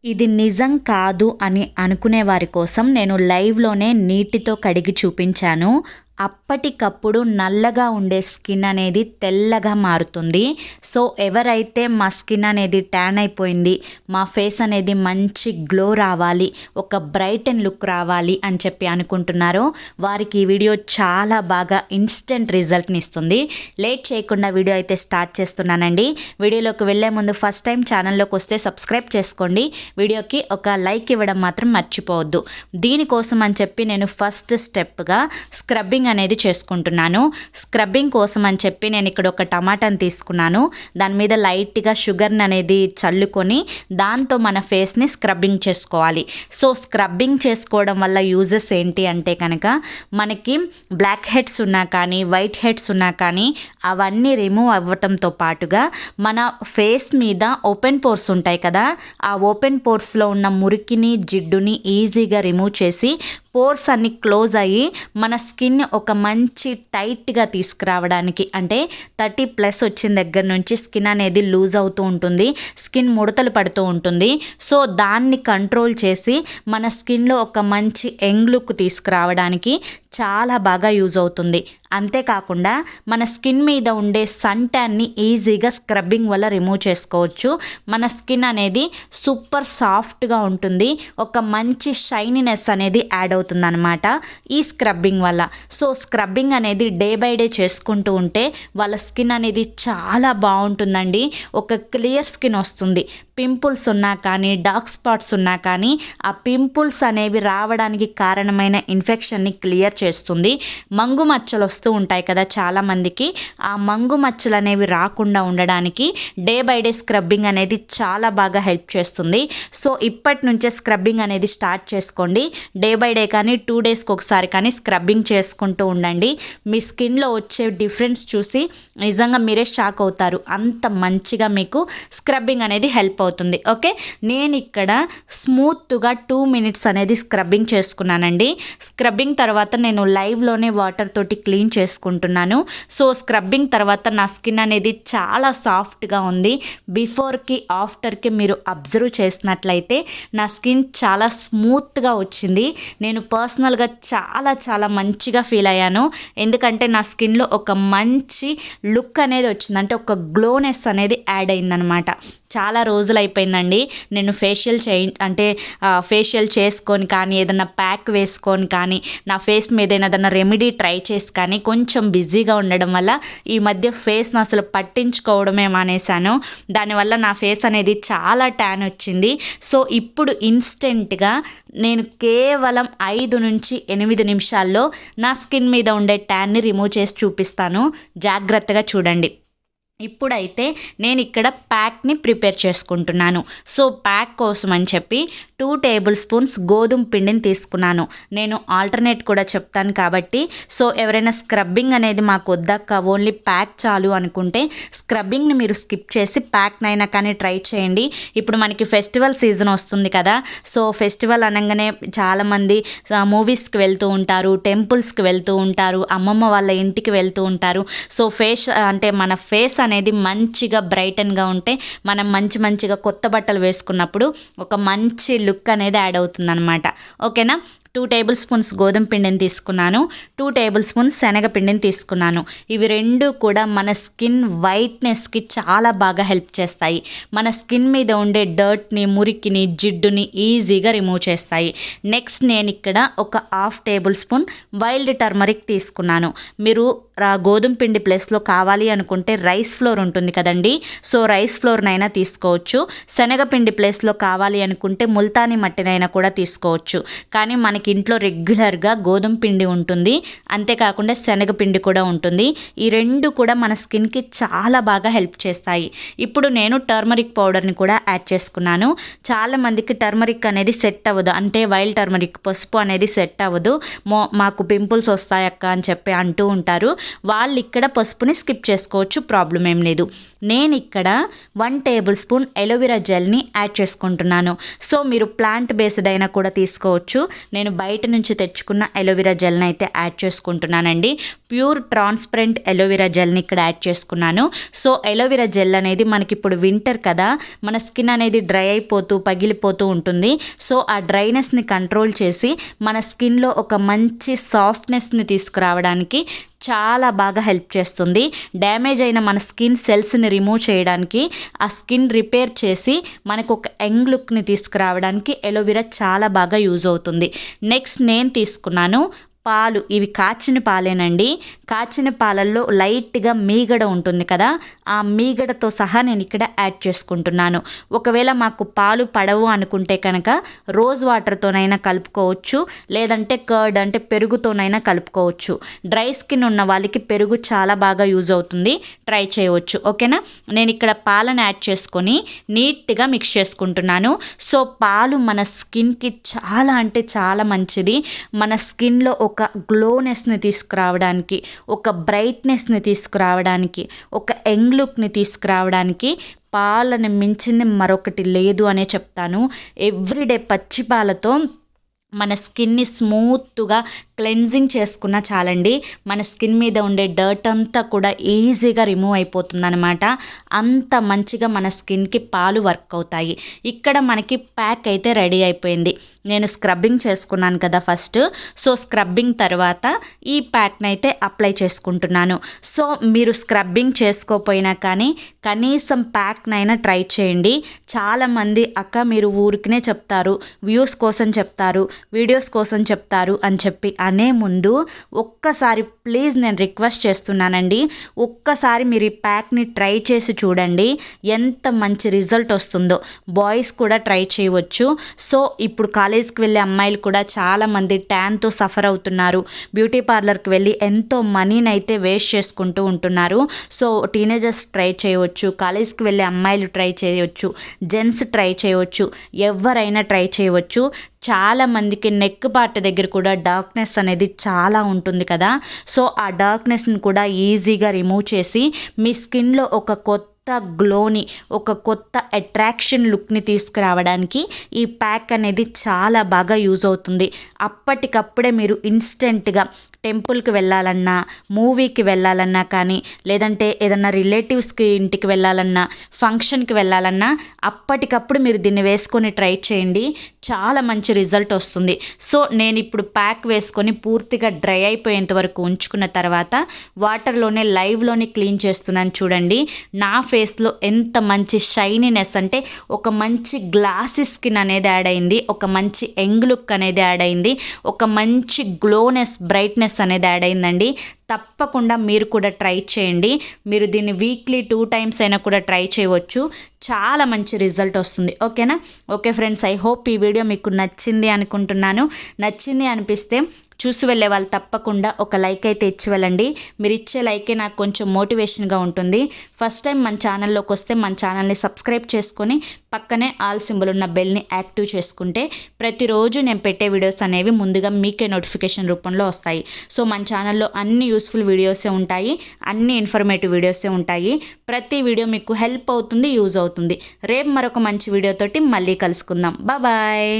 ఇది నిజం కాదు అని అనుకునే వారి కోసం నేను లైవ్‌లోనే నీటితో కడిగి చూపించాను. అప్పటికప్పుడు నల్లగా ఉండే స్కిన్ అనేది తెల్లగా మారుతుంది. సో, ఎవరైతే మా స్కిన్ అనేది ట్యాన్ అయిపోయింది, మా ఫేస్ అనేది మంచి గ్లో రావాలి, ఒక బ్రైటన్ లుక్ రావాలి అని చెప్పి అనుకుంటున్నారో వారికి ఈ వీడియో చాలా బాగా ఇన్‌స్టంట్ రిజల్ట్‌ని ఇస్తుంది. లేట్ చేయకుండా వీడియో అయితే స్టార్ట్ చేస్తున్నానండి. వీడియోలోకి వెళ్ళే ముందు ఫస్ట్ టైం ఛానల్‌లోకి వస్తే సబ్స్క్రైబ్ చేసుకోండి. వీడియోకి ఒక లైక్ ఇవ్వడం మాత్రం మర్చిపోవద్దు. దీనికోసం అని చెప్పి నేను ఫస్ట్ స్టెప్‌గా స్క్రబ్బింగ్ అనేది చేసుకుంటున్నాను. స్క్రబ్బింగ్ కోసం అని చెప్పి నేను ఇక్కడ ఒక టమాటాని తీసుకున్నాను. దాని మీద లైట్‌గా షుగర్‌ని అనేది చల్లుకొని దాంతో మన ఫేస్‌ని స్క్రబ్బింగ్ చేసుకోవాలి. సో, స్క్రబ్బింగ్ చేసుకోవడం వల్ల యూజెస్ ఏంటి అంటే కనుక మనకి బ్లాక్ హెడ్స్ ఉన్నా కానీ, వైట్ హెడ్స్ ఉన్నా కానీ అవన్నీ రిమూవ్ అవ్వటంతో పాటుగా మన ఫేస్ మీద ఓపెన్ పోర్స్ ఉంటాయి కదా, ఆ ఓపెన్ పోర్స్‌లో ఉన్న మురికిని, జిడ్డుని ఈజీగా రిమూవ్ చేసి పోర్స్ అన్నీ క్లోజ్ అయ్యి మన స్కిన్ ఒక మంచి టైట్‌గా తీసుకురావడానికి, అంటే 30+ వచ్చిన దగ్గర నుంచి స్కిన్ అనేది లూజ్ అవుతూ ఉంటుంది. స్కిన్ ముడతలు పడుతూ ఉంటుంది. సో, దాన్ని కంట్రోల్ చేసి మన స్కిన్‌లో ఒక మంచి యంగ్ లుక్ తీసుకురావడానికి చాలా బాగా యూజ్ అవుతుంది. అంతేకాకుండా మన స్కిన్ మీద ఉండే సన్ ట్యాన్ని ఈజీగా స్క్రబ్బింగ్ వల్ల రిమూవ్ చేసుకోవచ్చు. మన స్కిన్ అనేది సూపర్ సాఫ్ట్‌గా ఉంటుంది. ఒక మంచి షైనీనెస్ అనేది యాడ్ అవుతుందన్నమాట ఈ స్క్రబ్బింగ్ వల్ల. సో, స్క్రబ్బింగ్ అనేది డే బై డే చేసుకుంటూ ఉంటే వాళ్ళ స్కిన్ అనేది చాలా బాగుంటుందండి. ఒక క్లియర్ స్కిన్ వస్తుంది. పింపుల్స్ ఉన్నా కానీ, డార్క్ స్పాట్స్ ఉన్నా కానీ ఆ పింపుల్స్ అనేవి రావడానికి కారణమైన ఇన్ఫెక్షన్ని క్లియర్ చేస్తుంది. మంగు మచ్చలు వస్తూ ఉంటాయి కదా చాలామందికి, ఆ మంగు మచ్చలు అనేవి రాకుండా ఉండడానికి డే బై డే స్క్రబ్బింగ్ అనేది చాలా బాగా హెల్ప్ చేస్తుంది. సో, ఇప్పటి నుంచే స్క్రబ్బింగ్ అనేది స్టార్ట్ చేసుకోండి. డే బై డే కానీ 2 డేస్కి ఒకసారి కానీ స్క్రబ్బింగ్ చేసుకుంటూ ఉండండి. మీ స్కిన్లో వచ్చే డిఫరెన్స్ చూసి నిజంగా మీరే షాక్ అవుతారు. అంత మంచిగా మీకు స్క్రబ్బింగ్ అనేది హెల్ప్ అవుతుంది. ఓకే, నేను ఇక్కడ స్మూత్గా 2 మినిట్స్ అనేది స్క్రబ్బింగ్ చేసుకున్నానండి. స్క్రబ్బింగ్ తర్వాత నేను లైవ్లోనే వాటర్ తోటి క్లీన్ చేసుకుంటున్నాను. సో, స్క్రబ్బింగ్ తర్వాత నా స్కిన్ అనేది చాలా సాఫ్ట్గా ఉంది. బిఫోర్కి ఆఫ్టర్కి మీరు అబ్జర్వ్ చేసినట్లయితే నా స్కిన్ చాలా స్మూత్గా వచ్చింది. నేను పర్సనల్గా చాలా మంచిగా ఫీల్ అయ్యాను. ఎందుకంటే నా స్కిన్లో ఒక మంచి లుక్ అనేది వచ్చింది. అంటే ఒక గ్లోనెస్ అనేది యాడ్ అయిందనమాట. చాలా రోజులు అయిపోయిందండి నేను ఫేషియల్ చేసుకొని కానీ, ఏదైనా ప్యాక్ వేసుకొని కానీ, నా ఫేస్ మీద ఏదైనా రెమెడీ ట్రై చేసి కానీ కొంచెం బిజీగా ఉండడం వల్ల ఈ మధ్య ఫేస్ని అసలు పట్టించుకోవడమే మానేశాను. దానివల్ల నా ఫేస్ అనేది చాలా ట్యాన్ వచ్చింది. సో, ఇప్పుడు ఇన్స్టెంట్గా నేను కేవలం 5 నుంచి 8 నిమిషాల్లో నా స్కిన్ మీద ఉండే ట్యాన్ని రిమూవ్ చేసి చూపిస్తాను. జాగ్రత్తగా చూడండి. ఇప్పుడైతే నేను ఇక్కడ ప్యాక్ని ప్రిపేర్ చేసుకుంటున్నాను. సో, ప్యాక్ కోసం అని చెప్పి 2 టేబుల్ స్పూన్స్ గోధుమ పిండిని తీసుకున్నాను. నేను ఆల్టర్నేట్ కూడా చెప్తాను కాబట్టి, సో ఎవరైనా స్క్రబ్బింగ్ అనేది మాకు వద్దక్క ఓన్లీ ప్యాక్ చాలు అనుకుంటే స్క్రబ్బింగ్ని మీరు స్కిప్ చేసి ప్యాక్నైనా కానీ ట్రై చేయండి. ఇప్పుడు మనకి ఫెస్టివల్ సీజన్ వస్తుంది కదా, సో ఫెస్టివల్ అనగానే చాలామంది మూవీస్కి వెళ్తూ ఉంటారు, టెంపుల్స్కి వెళ్తూ ఉంటారు, అమ్మమ్మ వాళ్ళ ఇంటికి వెళ్తూ ఉంటారు. సో, మన ఫేస్ అనేది మంచిగా బ్రైటన్గా ఉంటే మనం మంచిగా కొత్త బట్టలు వేసుకున్నప్పుడు ఒక మంచి లుక్ అనేది యాడ్ అవుతుందన్నమాట. ఓకేనా. 2 టేబుల్ స్పూన్స్ గోధుమ పిండిని తీసుకున్నాను. 2 టేబుల్ స్పూన్స్ శనగపిండిని తీసుకున్నాను. ఇవి రెండు కూడా మన స్కిన్ వైట్నెస్కి చాలా బాగా హెల్ప్ చేస్తాయి. మన స్కిన్ మీద ఉండే డర్ట్ని, మురికిని, జిడ్డుని ఈజీగా రిమూవ్ చేస్తాయి. నెక్స్ట్ నేను ఇక్కడ ఒక 1/2 టేబుల్ స్పూన్ వైల్డ్ టర్మరిక్ తీసుకున్నాను. మీరు గోధుమ పిండి ప్లేస్లో కావాలి అనుకుంటే రైస్ ఫ్లోర్ ఉంటుంది కదండి, సో రైస్ ఫ్లోర్నైనా తీసుకోవచ్చు. శనగపిండి ప్లేస్లో కావాలి అనుకుంటే ముల్తానీ మట్టినైనా కూడా తీసుకోవచ్చు. కానీ మనకి ఇంట్లో రెగ్యులర్గా గోధుమ పిండి ఉంటుంది, అంతేకాకుండా శనగపిండి కూడా ఉంటుంది. ఈ రెండు కూడా మన స్కిన్కి చాలా బాగా హెల్ప్ చేస్తాయి. ఇప్పుడు నేను టర్మరిక్ పౌడర్ని కూడా యాడ్ చేసుకున్నాను. చాలామందికి టర్మరిక్ అనేది సెట్ అవ్వదు, అంటే వైల్డ్ టర్మరిక్ పసుపు అనేది సెట్ అవ్వదు, మాకు పింపుల్స్ వస్తాయక్క అని చెప్పి అంటూ ఉంటారు. వాళ్ళు ఇక్కడ పసుపుని స్కిప్ చేసుకోవచ్చు, ప్రాబ్లం ఏం లేదు. నేను ఇక్కడ 1 టేబుల్ స్పూన్ ఎలోవెరా జెల్ని యాడ్ చేసుకుంటున్నాను. సో మీరు ప్లాంట్ బేస్డ్ అయినా కూడా తీసుకోవచ్చు. నేను బయట నుంచి తెచ్చుకున్న ఎలోవెరా జెల్ని అయితే యాడ్ చేసుకుంటున్నానండి. ప్యూర్ ట్రాన్స్పరెంట్ ఎలోవెరా జెల్ని ఇక్కడ యాడ్ చేసుకున్నాను. సో ఎలోవెరా జెల్ అనేది మనకి ఇప్పుడు వింటర్ కదా, మన స్కిన్ అనేది డ్రై అయిపోతూ పగిలిపోతూ ఉంటుంది. సో ఆ డ్రైనెస్ని కంట్రోల్ చేసి మన స్కిన్లో ఒక మంచి సాఫ్ట్నెస్ని తీసుకురావడానికి చాలా బాగా హెల్ప్ చేస్తుంది. డ్యామేజ్ అయిన మన స్కిన్ సెల్స్ని రిమూవ్ చేయడానికి, ఆ స్కిన్ రిపేర్ చేసి మనకు ఒక యంగ్ లుక్ని తీసుకురావడానికి ఎలోవెరా చాలా బాగా యూజ్ అవుతుంది. నెక్స్ట్ నేను తీసుకున్నాను పాలు. ఇవి కాచిన పాలేనండి. కాచిన పాలల్లో లైట్గా మీగడ ఉంటుంది కదా, ఆ మీగడతో సహా నేను ఇక్కడ యాడ్ చేసుకుంటున్నాను. ఒకవేళ మాకు పాలు పడవు అనుకుంటే కనుక రోజ్ వాటర్తోనైనా కలుపుకోవచ్చు, లేదంటే కర్డ్ అంటే పెరుగుతోనైనా కలుపుకోవచ్చు. డ్రై స్కిన్ ఉన్న వాళ్ళకి పెరుగు చాలా బాగా యూజ్ అవుతుంది, ట్రై చేయవచ్చు. ఓకేనా, నేను ఇక్కడ పాలను యాడ్ చేసుకొని నీట్గా మిక్స్ చేసుకుంటున్నాను. సో పాలు మన స్కిన్కి చాలా అంటే చాలా మంచిది. మన స్కిన్లో ఒక గ్లోనెస్ని తీసుకురావడానికి, ఒక బ్రైట్నెస్ని తీసుకురావడానికి, ఒక యంగ్ లుక్ని తీసుకురావడానికి పాలను మించింది మరొకటి లేదు అనే చెప్తాను. ఎవ్రీడే పచ్చి పాలతో మన స్కిన్ని స్మూత్గా క్లెన్జింగ్ చేసుకున్నా చాలండి, మన స్కిన్ మీద ఉండే డర్ట్ అంతా కూడా ఈజీగా రిమూవ్ అయిపోతుంది అనమాట. అంత మంచిగా మన స్కిన్కి పాలు వర్క్ అవుతాయి. ఇక్కడ మనకి ప్యాక్ అయితే రెడీ అయిపోయింది. నేను స్క్రబ్బింగ్ చేసుకున్నాను కదా ఫస్ట్. సో స్క్రబ్బింగ్ తర్వాత ఈ ప్యాక్ని అయితే అప్లై చేసుకుంటున్నాను. సో మీరు స్క్రబ్బింగ్ చేసుకోకపోయినా కానీ కనీసం ప్యాక్నైనా ట్రై చేయండి. చాలామంది అక్క మీరు ఊరికనే చెప్తారు, వ్యూస్ కోసం చెప్తారు, వీడియోస్ కోసం చెప్తారు అని చెప్పి అనే ముందు ఒక్కసారి ప్లీజ్ నేను రిక్వెస్ట్ చేస్తున్నానండి, ఒక్కసారి మీరు ఈ ప్యాక్ని ట్రై చేసి చూడండి, ఎంత మంచి రిజల్ట్ వస్తుందో. బాయ్స్ కూడా ట్రై చేయవచ్చు. సో ఇప్పుడు కాలేజ్కి వెళ్ళే అమ్మాయిలు కూడా చాలామంది ట్యాన్తో సఫర్ అవుతున్నారు. బ్యూటీ పార్లర్కి వెళ్ళి ఎంతో మనీని అయితే వేస్ట్ చేసుకుంటూ ఉంటున్నారు. సో టీనేజర్స్ ట్రై చేయవచ్చు, కాలేజ్కి వెళ్ళే అమ్మాయిలు ట్రై చేయవచ్చు, జెంట్స్ ట్రై చేయవచ్చు, ఎవరైనా ట్రై చేయవచ్చు. చాలామందికి నెక్ పార్ట్ దగ్గర కూడా డార్క్నెస్ అనేది చాలా ఉంటుంది కదా. సో ఆ డార్క్నెస్ని కూడా ఈజీగా రిమూవ్ చేసి మీ స్కిన్లో ఒక కొత్త గ్లోని, ఒక కొత్త అట్రాక్షన్ లుక్ని తీసుకురావడానికి ఈ ప్యాక్ అనేది చాలా బాగా యూజ్ అవుతుంది. అప్పటికప్పుడే మీరు ఇన్స్టెంట్గా టెంపుల్కి వెళ్ళాలన్నా, మూవీకి వెళ్ళాలన్నా కానీ, లేదంటే ఏదన్నా రిలేటివ్స్కి ఇంటికి వెళ్ళాలన్నా, ఫంక్షన్కి వెళ్ళాలన్నా అప్పటికప్పుడు మీరు దీన్ని వేసుకొని ట్రై చేయండి, చాలా మంచి రిజల్ట్ వస్తుంది. సో నేను ఇప్పుడు ప్యాక్ వేసుకొని పూర్తిగా డ్రై అయిపోయేంత వరకు ఉంచుకున్న తర్వాత వాటర్లోనే లైవ్లోనే క్లీన్ చేస్తున్నాను. చూడండి నా ఫేస్లో ఎంత మంచి షైనీనెస్, అంటే ఒక మంచి గ్లాసీ స్కిన్ అనేది యాడ్ అయింది, ఒక మంచి యంగ్ లుక్ అనేది యాడ్ అయింది, ఒక మంచి గ్లోనెస్, బ్రైట్నెస్ అనేది యాడ్ అయిందండి. తప్పకుండా మీరు కూడా ట్రై చేయండి. మీరు దీన్ని వీక్లీ 2 టైమ్స్ అయినా కూడా ట్రై చేయవచ్చు. చాలా మంచి రిజల్ట్ వస్తుంది. ఓకేనా? ఓకే ఫ్రెండ్స్, ఐ హోప్ ఈ వీడియో మీకు నచ్చింది అనుకుంటున్నాను. నచ్చింది అనిపిస్తే చూసి వెళ్ళే వాళ్ళు తప్పకుండా ఒక లైక్ అయితే ఇచ్చి వెళ్ళండి. మీరు ఇచ్చే లైకే నాకు కొంచెం మోటివేషన్గా ఉంటుంది. ఫస్ట్ టైం మన ఛానల్లోకి వస్తే మన ఛానల్ని సబ్స్క్రైబ్ చేసుకొని పక్కనే ఆల్ సింబల్ ఉన్న బెల్ని యాక్టివ్ చేసుకుంటే ప్రతిరోజు నేను పెట్టే వీడియోస్ అనేవి ముందుగా మీకే నోటిఫికేషన్ రూపంలో వస్తాయి. సో మన ఛానల్లో అన్ని యూస్ఫుల్ వీడియోసే ఉంటాయి, అన్ని ఇన్ఫర్మేటివ్ వీడియోసే ఉంటాయి. ప్రతి వీడియో మీకు హెల్ప్ అవుతుంది, యూజ్ అవుతుంది. రేపు మరొక మంచి వీడియోతోటి మళ్ళీ కలుసుకుందాం. బాయ్.